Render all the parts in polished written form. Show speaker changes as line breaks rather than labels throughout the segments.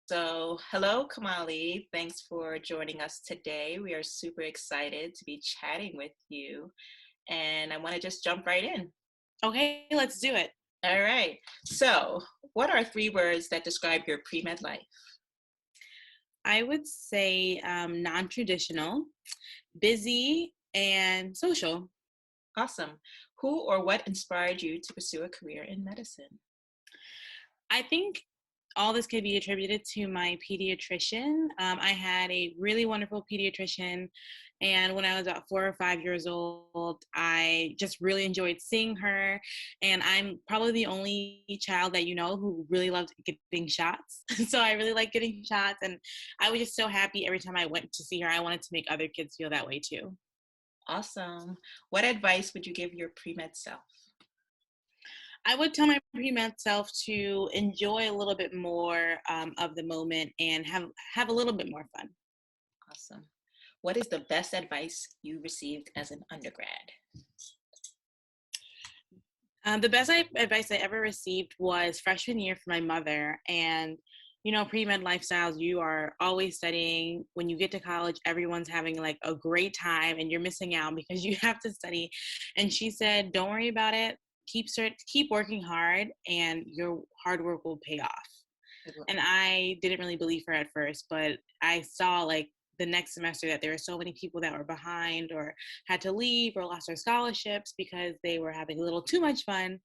So, hello, Kamali. Thanks for joining us today. We are super excited to be chatting with you, and I want to just jump right in.
Okay, let's do it.
All right. So, what are three words that describe your pre-med life?
I would say non-traditional, busy, and social.
Awesome. Who or what inspired you to pursue a career in medicine?
I think all this could be attributed to my pediatrician. I had a really wonderful pediatrician, and when I was about 4 or 5 years old, I just really enjoyed seeing her. And I'm probably the only child that you know who really loves getting shots. So I really like getting shots, and I was just so happy every time I went to see her. I wanted to make other kids feel that way too.
Awesome. What advice would you give your pre-med self?
I would tell my pre-med self to enjoy a little bit more of the moment and have a little bit more fun.
Awesome. What is the best advice you received as an undergrad?
The best advice I ever received was freshman year from my mother. And, you know, pre-med lifestyles, you are always studying. When you get to college, everyone's having like a great time and you're missing out because you have to study. And she said, don't worry about it. Keep working hard and your hard work will pay off. And I didn't really believe her at first, but I saw like the next semester that there were so many people that were behind or had to leave or lost their scholarships because they were having a little too much fun.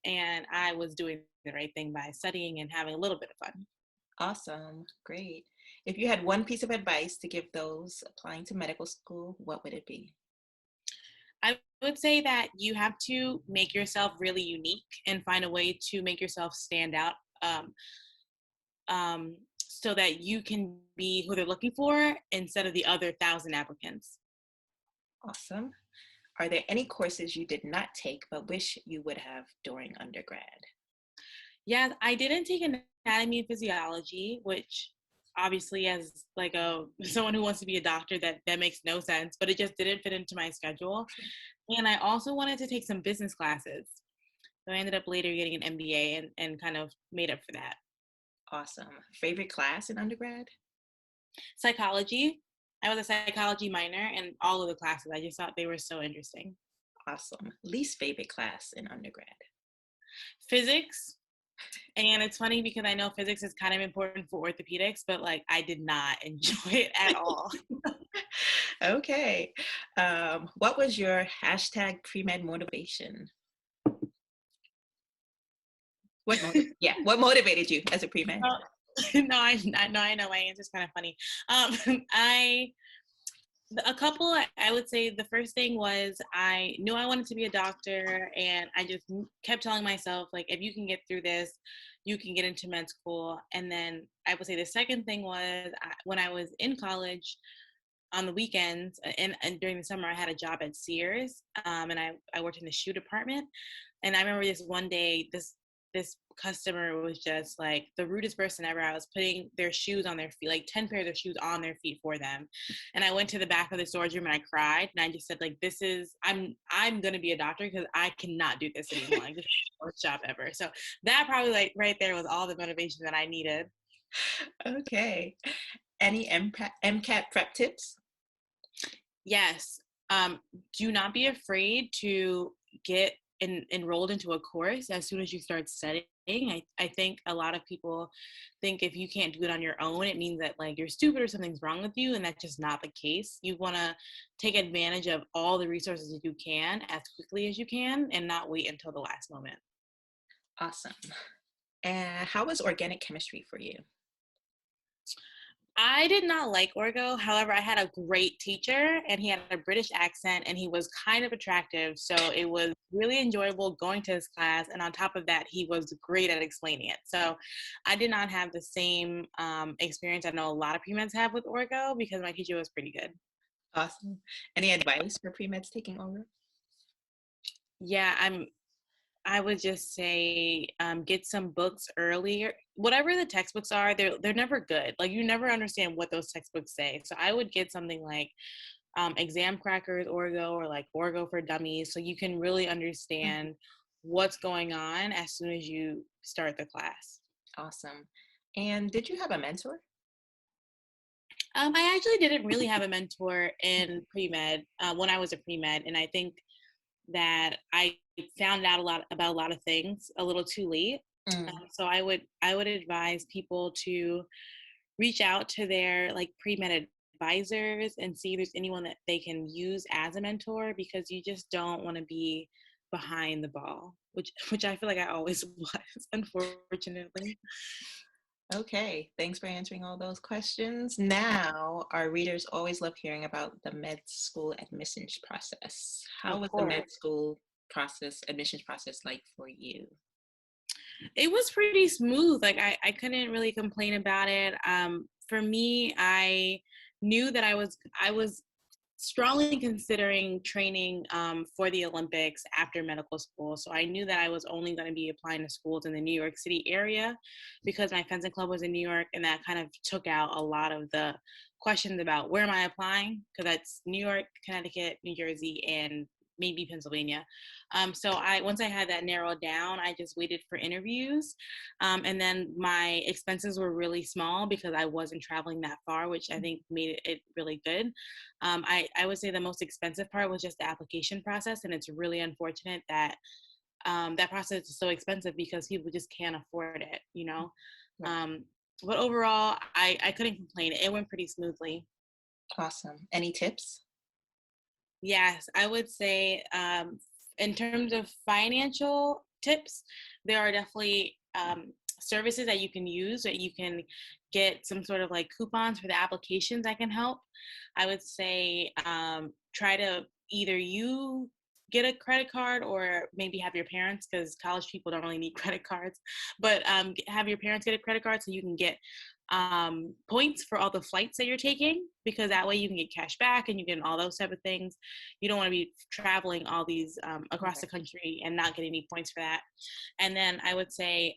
And I was doing the right thing by studying and having a little bit of fun.
Awesome. Great. If you had one piece of advice to give those applying to medical school, what would it be?
I would say that you have to make yourself really unique and find a way to make yourself stand out. So that you can be who they're looking for instead of the other thousand applicants.
Awesome. Are there any courses you did not take but wish you would have during undergrad?
Yeah, I didn't take anatomy and physiology, which obviously as like a someone who wants to be a doctor that makes no sense, but it just didn't fit into my schedule. And I also wanted to take some business classes. So I ended up later getting an MBA and kind of made up for that.
Awesome. Favorite class in undergrad?
Psychology. I was a psychology minor and all of the classes, I just thought they were so interesting.
Awesome. Least favorite class in undergrad?
Physics. And it's funny because I know physics is kind of important for orthopedics, but like I did not enjoy it at all.
Okay. What was your hashtag pre-med motivation? What motivated you as a pre-med?
Oh, I know my answer is kind of funny. I a couple. I would say the first thing was I knew I wanted to be a doctor, and I just kept telling myself like, if you can get through this, you can get into med school. And then I would say the second thing was when I was in college on the weekends and during the summer, I had a job at Sears, and I worked in the shoe department. And I remember this one day, this customer was just like the rudest person ever. I was putting their shoes on their feet, like 10 pairs of shoes on their feet for them. And I went to the back of the storage room and I cried. And I just said, like, I'm going to be a doctor because I cannot do this anymore. Like, this is the worst job ever. So that probably like right there was all the motivation that I needed.
Okay. Any MCAT prep tips?
Yes. Do not be afraid to get enrolled into a course as soon as you start studying. I think a lot of people think if you can't do it on your own, it means that like you're stupid or something's wrong with you, and that's just not the case. You want to take advantage of all the resources that you can as quickly as you can and not wait until the last moment.
Awesome. And how was organic chemistry for you?
I did not like Orgo. However, I had a great teacher and he had a British accent and he was kind of attractive. So it was really enjoyable going to his class. And on top of that, he was great at explaining it. So I did not have the same experience I know a lot of pre-meds have with Orgo because my teacher was pretty good.
Awesome. Any advice for pre-meds taking over?
Yeah, I would just say get some books earlier. Whatever the textbooks are, they're never good. Like you never understand what those textbooks say. So I would get something like Exam Crackers Orgo or like Orgo for Dummies, so you can really
Mhm.
understand what's going on as soon as you start the class.
Awesome. And did you have a mentor?
I actually didn't really have a mentor in pre-med when I was a pre-med, and I think that I found out a lot about a lot of things a little too late.
Mm,
So I would advise people to reach out to their like pre-med advisors and see if there's anyone that they can use as a mentor, because you just don't want to be behind the ball, which I feel like I always was, unfortunately.
okay, thanks for answering all those questions. Now, our readers always love hearing about the med school admissions process. How
Of
was the
course.
med school process, admissions process like for you?
It was pretty smooth. Like I couldn't really complain about it. For me, I knew that I was strongly considering training for the Olympics after medical school. So I knew that I was only going to be applying to schools in the New York City area because my fencing club was in New York, and that kind of took out a lot of the questions about where am I applying, because that's New York, Connecticut, New Jersey, and maybe Pennsylvania. So I once I had that narrowed down, I just waited for interviews, and then my expenses were really small because I wasn't traveling that far, which I think made it really good. I would say the most expensive part was just the application process, and it's really unfortunate that that process is so expensive because people just can't afford it, you know.
Right.
Um, but overall, I couldn't complain. It went pretty smoothly.
Awesome. Any tips?
Yes, I would say in terms of financial tips, there are definitely services that you can use that you can get some sort of like coupons for the applications that can help. I would say try to either you get a credit card or maybe have your parents, because college people don't really need credit cards, but have your parents get a credit card so you can get points for all the flights that you're taking, because that way you can get cash back and you get all those type of things. You don't want to be traveling all these across the
Right.
country and not getting any points for that. And then I would say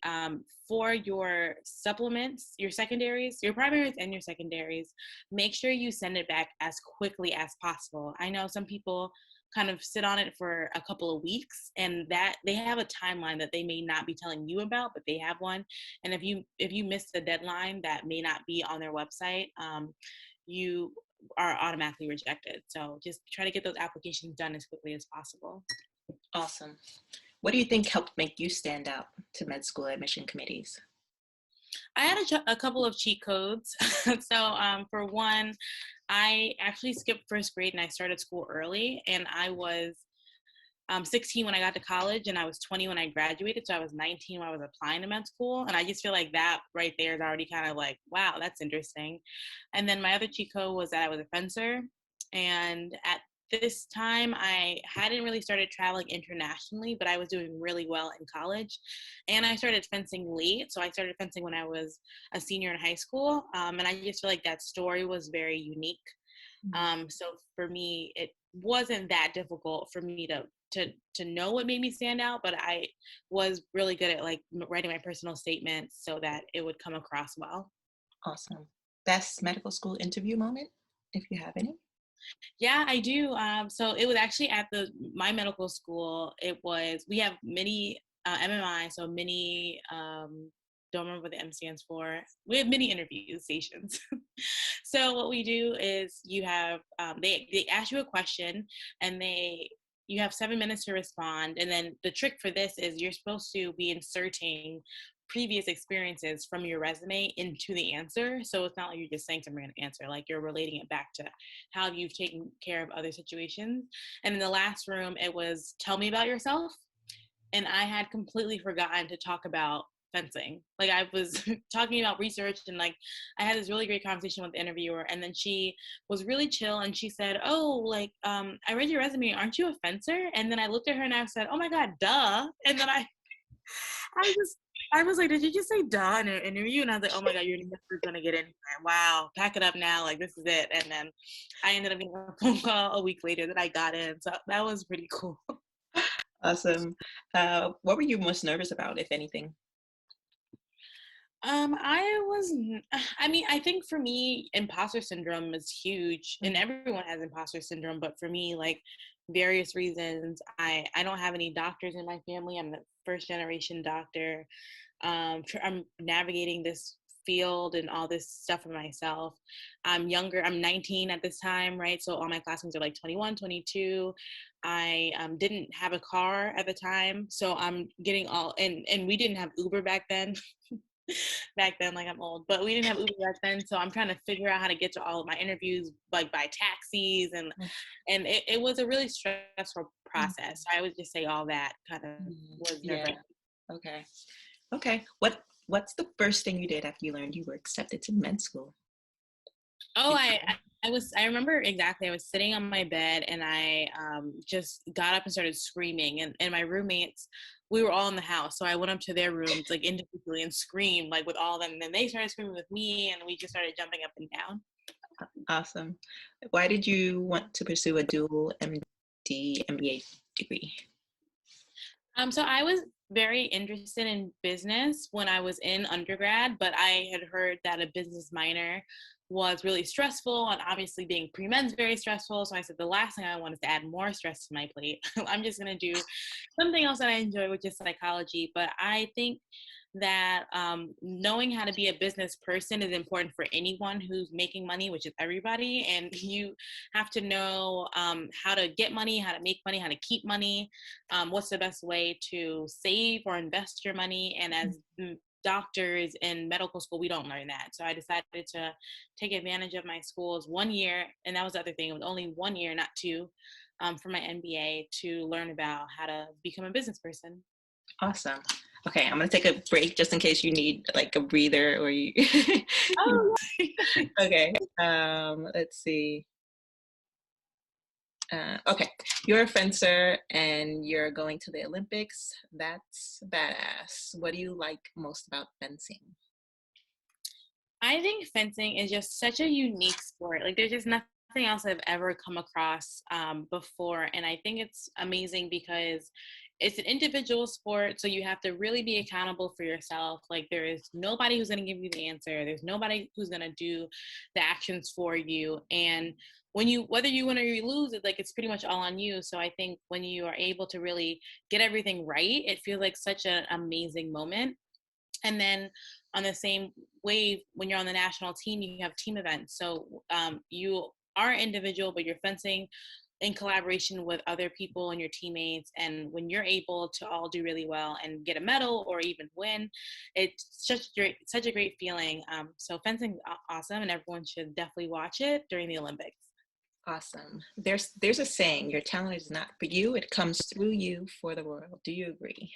for your supplements, your secondaries, your primaries and your secondaries, make sure you send it back as quickly as possible. I know some people kind of sit on it for a couple of weeks, and that they have a timeline that they may not be telling you about, but they have one. And if you miss the deadline that may not be on their website, you are automatically rejected. So just try to get those applications done as quickly as possible.
Awesome. What do you think helped make you stand out to med school admission committees?
I had a couple of cheat codes. So for one, I actually skipped first grade and I started school early, and I was 16 when I got to college, and I was 20 when I graduated. So I was 19 when I was applying to med school. And I just feel like that right there is already kind of like, wow, that's interesting. And then my other cheat code was that I was a fencer. And at this time, I hadn't really started traveling internationally, but I was doing really well in college. And I started fencing late. So I started fencing when I was a senior in high school. And I just feel like that story was very unique. So for me, it wasn't that difficult for me to know what made me stand out, but I was really good at like writing my personal statements so that it would come across well.
Awesome. Best medical school interview moment, if you have any?
Yeah, I do. So it was actually at the my medical school. It was we have many MMI, so many. Don't remember what the M stands for. We have many interview stations. So what we do is you have they ask you a question, and you have 7 minutes to respond. And then the trick for this is you're supposed to be inserting previous experiences from your resume into the answer. So it's not like you're just saying some random answer, like you're relating it back to how you've taken care of other situations. And in the last room, it was tell me about yourself. And I had completely forgotten to talk about fencing. Like I was talking about research, and like I had this really great conversation with the interviewer, and then she was really chill and she said, "Oh, like I read your resume. Aren't you a fencer?" And then I looked at her and I said, "Oh my god, duh." And then I just I was like, "Did you just say duh in an interview?" And I was like, "Oh my god, you're never gonna get in here. Wow, pack it up now. Like this is it." And then I ended up getting a phone call a week later that I got in. So that was pretty cool.
Awesome. What were you most nervous about, if anything?
I mean, I think for me, imposter syndrome is huge, and
Mm,
everyone has imposter syndrome. But for me, like various reasons, I don't have any doctors in my family. I'm the first generation doctor. I'm navigating this field and all this stuff for myself. I'm younger, I'm 19 at this time, right? So all my classmates are like 21, 22. I didn't have a car at the time, so I'm getting all, and we didn't have Uber back then. Back then, like I'm old, but we didn't have Uber back then, so I'm trying to figure out how to get to all of my interviews, like by taxis, and it was a really stressful process. So I would just say all that kind of was
Yeah.
nerve-wracking.
Okay. Okay. What's the first thing you did after you learned you were accepted to med school?
Oh, I remember exactly. I was sitting on my bed and I just got up and started screaming. And my roommates, we were all in the house. So I went up to their rooms like individually and screamed like with all of them. And then they started screaming with me and we just started jumping up and down.
Awesome. Why did you want to pursue a dual MD MBA degree?
So I was very interested in business when I was in undergrad, but I had heard that a business minor was really stressful, and obviously being pre-med is very stressful. So I said the last thing I want is to add more stress to my plate. I'm just gonna do something else that I enjoy, which is psychology. But I think that knowing how to be a business person is important for anyone who's making money, which is everybody. And you have to know how to get money, how to make money, how to keep money, what's the best way to save or invest your money. And as doctors in medical school, we don't learn that. So I decided to take advantage of my school's 1 year. And that was the other thing. It was only 1 year, not two, for my MBA to learn about how to become a business person.
Awesome. Okay, I'm gonna take a break just in case you need like a breather or you.
Oh,
Okay. Let's see. Okay, you're a fencer and you're going to the Olympics. That's badass. What do you like most about fencing?
I think fencing is just such a unique sport. Like there's just nothing else I've ever come across before. And I think it's amazing because it's an individual sport. So you have to really be accountable for yourself. Like there is nobody who's going to give you the answer. There's nobody who's going to do the actions for you. And when you, whether you win or you lose, it like it's pretty much all on you. So I think when you are able to really get everything right, it feels like such an amazing moment. And then on the same wave, when you're on the national team, you have team events. So you are individual, but you're fencing in collaboration with other people and your teammates. And when you're able to all do really well and get a medal or even win, it's such a great feeling. So fencing awesome, and everyone should definitely watch it during the Olympics.
Awesome. There's a saying, your talent is not for you, it comes through you for the world. Do you agree?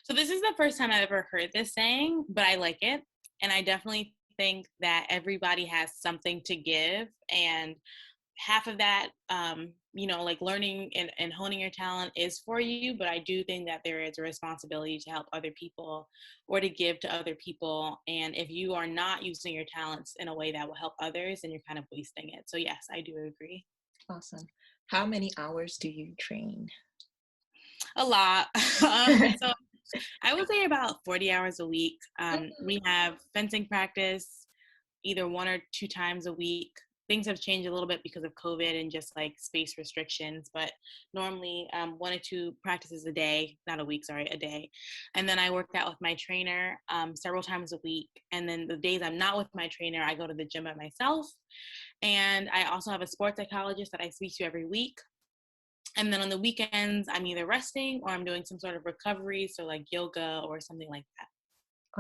So this is the first time I've ever heard this saying, but I like it. And I definitely think that everybody has something to give. And half of that, like learning and honing your talent is for you. But I do think that there is a responsibility to help other people or to give to other people. And if you are not using your talents in a way that will help others, then you're kind of wasting it. So yes, I do agree.
Awesome. How many hours do you train?
A lot. So I would say about 40 hours a week. We have fencing practice either 1 or 2 times a week. Things have changed a little bit because of COVID and just like space restrictions, but normally 1 or 2 practices a day, not a week, sorry, a day. And then I work out with my trainer several times a week. And then the days I'm not with my trainer, I go to the gym by myself. And I also have a sports psychologist that I speak to every week. And then on the weekends, I'm either resting or I'm doing some sort of recovery, so like yoga or something like that.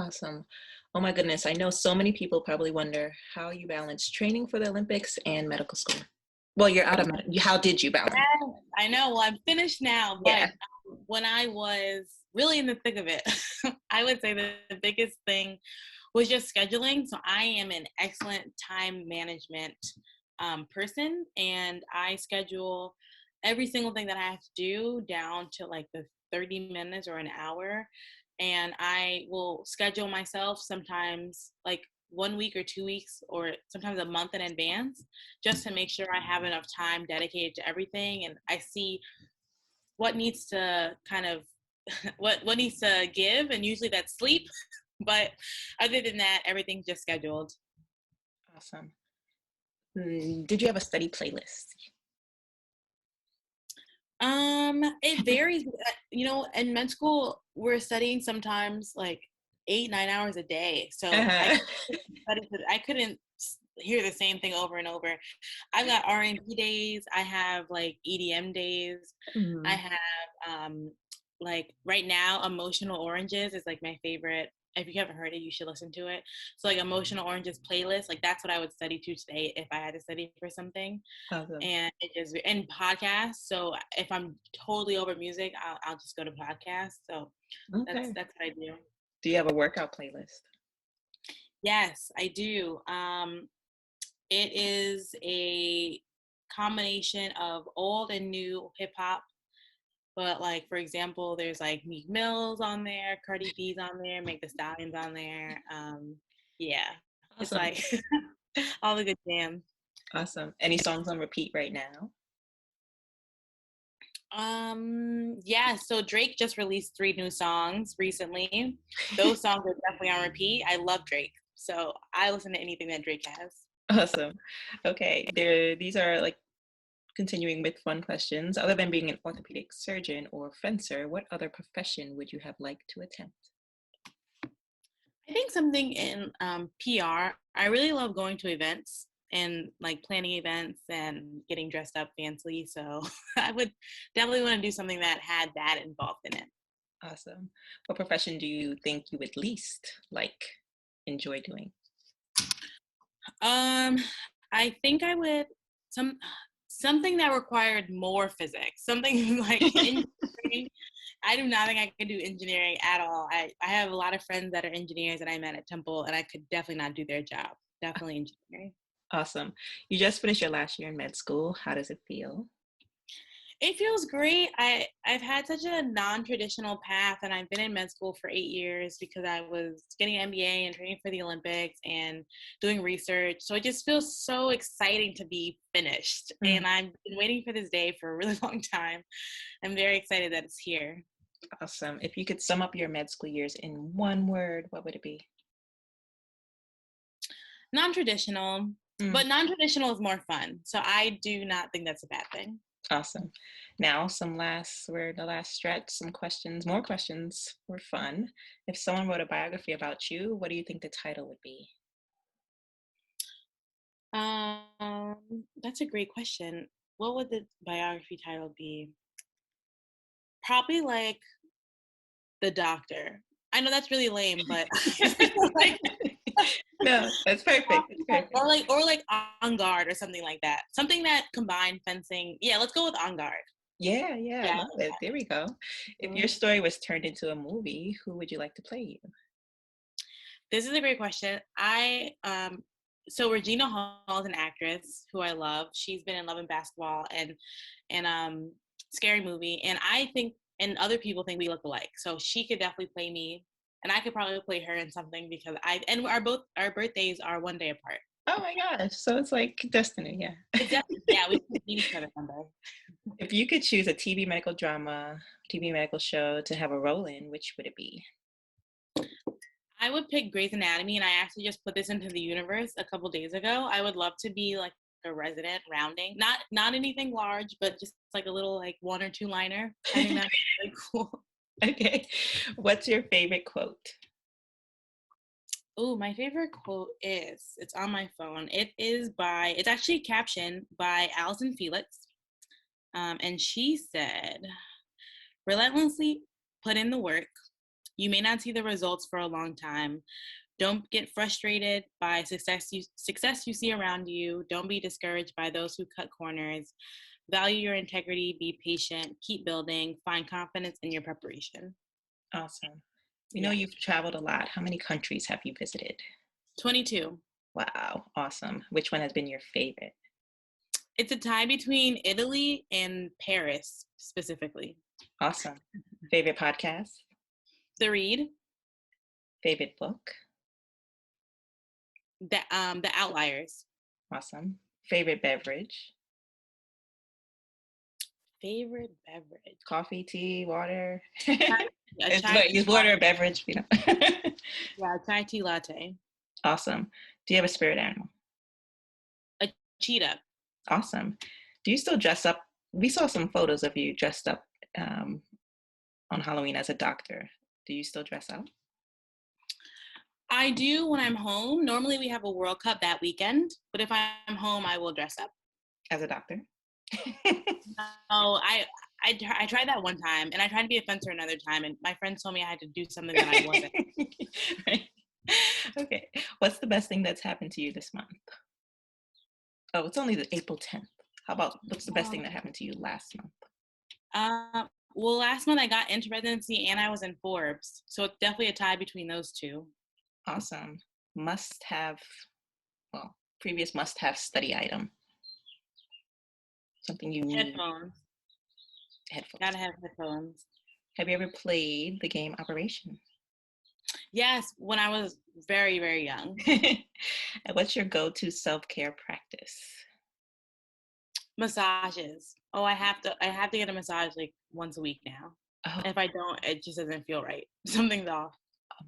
Awesome. Oh my goodness. I know so many people probably wonder how you balance training for the Olympics and medical school. Well, you're out of how did you balance?
Yeah, I know. Well, I'm finished now, but
Yeah.
when I was really in the thick of it, I would say that the biggest thing was just scheduling. So I am an excellent time management person, and I schedule every single thing that I have to do down to like the 30 minutes or an hour. And I will schedule myself sometimes like 1 week or 2 weeks or sometimes a month in advance just to make sure I have enough time dedicated to everything. And I see what needs to kind of what needs to give, and usually that's sleep. But other than that, everything's just scheduled.
Awesome. Did you have a study playlist?
It varies. In med school, we're studying sometimes like 8-9 hours a day. So
Uh-huh.
I couldn't hear the same thing over and over. I've got R&B days. I have like EDM days. I
Mhm.
have like right now, Emotional Oranges is like my favorite. If you haven't heard it, you should listen to it. So like Emotional Oranges playlist, like that's what I would study to today if I had to study for something.
Awesome.
And it just and podcasts. So if I'm totally over music, I'll just go to podcasts. So
Okay.
that's what I do.
Do you have a workout playlist?
Yes, I do. It is a combination of old and new hip hop. But like for example, there's like Meek Mill's on there, Cardi B's on there, Make the Stallions on there. Yeah, it's
Awesome.
like all the good jams.
Awesome. Any songs on repeat right now?
Yeah, so Drake just released 3 new songs recently. Those songs are definitely on repeat. I love Drake, so I listen to anything that Drake has.
Awesome. Okay. These are like continuing with fun questions. Other than being an orthopedic surgeon or fencer, what other profession would you have liked to attempt?
I think something in PR. I really love going to events and like planning events and getting dressed up fancy. So I would definitely want to do something that had that involved in it.
Awesome. What profession do you think you would least like enjoy doing?
Um, I think I would some something that required more physics, something like engineering. I do not think I could do engineering at all. I have a lot of friends that are engineers that I met at Temple, and I could definitely not do their job. Definitely engineering.
Awesome. You just finished your last year in med school. How does it feel?
It feels great. I've had such a non-traditional path, and I've been in med school for 8 years because I was getting an MBA and training for the Olympics and doing research. So it just feels so exciting to be finished.
Mm,
And I've been waiting for this day for a really long time. I'm very excited that it's here.
awesome. If you could sum up your med school years in one word, what would it be?
Non-traditional,
Mm,
but non-traditional is more fun. So I do not think that's a bad thing.
awesome. Now, we're in the last stretch, some questions, more questions for fun. If someone wrote a biography about you, what do you think the title would be?
That's a great question. What would the biography title be? Probably like The Doctor. I know that's really lame, but like,
No, that's perfect. That's perfect.
or like On Guard or something like that. Something that combined fencing. Yeah, let's go with On Guard.
Yeah, yeah, I
Yeah.
love it. There we go. If your
Mhm.
story was turned into a movie, who would you like to play you?
This is a great question. So Regina Hall is an actress who I love. She's been in Love and Basketball and Scary Movie, and I think and other people think we look alike. So she could definitely play me, and I could probably play her in something because our birthdays are one day apart.
Oh my gosh. So it's like destiny, yeah.
It's definitely yeah, we can meet each other someday.
If you could choose a TV medical drama, TV medical show to have a role in, which would it be?
I would pick Grey's Anatomy, and I actually just put this into the universe a couple days ago. I would love to be like a resident rounding, not anything large, but just like a little like 1 or 2 liner. I think that's really cool.
Okay. What's your favorite quote?
Oh, my favorite quote is it's on my phone. It's actually a caption by Alison Felix, and she said, "Relentlessly put in the work. You may not see the results for a long time. Don't get frustrated by success you see around you. Don't be discouraged by those who cut corners. Value your integrity, be patient, keep building, find confidence in your preparation."
Awesome. We know
Yeah.
you've traveled a lot. How many countries have you visited?
22.
Wow, awesome. Which one has been your favorite?
It's a tie between Italy and Paris specifically.
Awesome. Favorite podcast?
The Read,
Favorite book?
the Outliers.
Awesome. Favorite beverage?
Favorite beverage.
Coffee, tea, water?
A
It's
chai
what
tea
use water or beverage,
Yeah, a chai tea latte.
Awesome. Do you have a spirit animal?
A cheetah.
Awesome. Do you still dress up? We saw some photos of you dressed up um, on Halloween as a doctor. Do you still dress up?
I do when I'm home. Normally we have a World Cup that weekend, but if I'm home, I will dress up.
As a doctor?
Oh, I tried that one time, and I tried to be a fencer another time, and my friends told me I had to do something that I wasn't.
Right. Okay. What's the best thing that's happened to you this month? Oh, it's only the April 10th. How about what's the best thing that happened to you last month?
Uh, well, last month I got into residency and I was in Forbes, so it's definitely a tie between those two.
Awesome. Must have, well, previous must have study item. Something you need.
Headphones.
Headphones.
Gotta have headphones.
Have you ever played the game Operation?
Yes, when I was very, very young.
And what's your go-to self-care practice?
Massages. Oh, I have to get a massage like once a week now.
Oh,
If I don't, it just doesn't feel right. Something's off.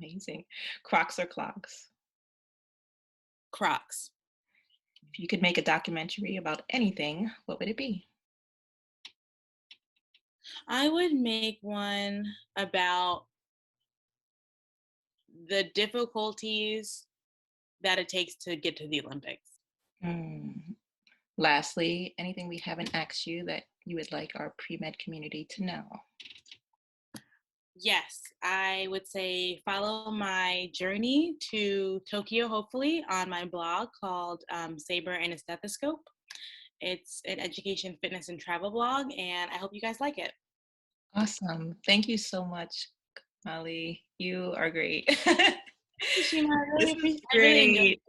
amazing. Crocs or clogs?
Crocs.
If you could make a documentary about anything, what would it be?
I would make one about the difficulties that it takes to get to the Olympics.
Hmm. Lastly, anything we haven't asked you that you would like our pre-med community to know?
Yes, I would say follow my journey to Tokyo, hopefully, on my blog called Saber and a Stethoscope. It's an education, fitness, and travel blog, and I hope you guys like it.
Awesome. Thank you so much, Kamali. You are great.
Shima,
This is
I really enjoyed
great.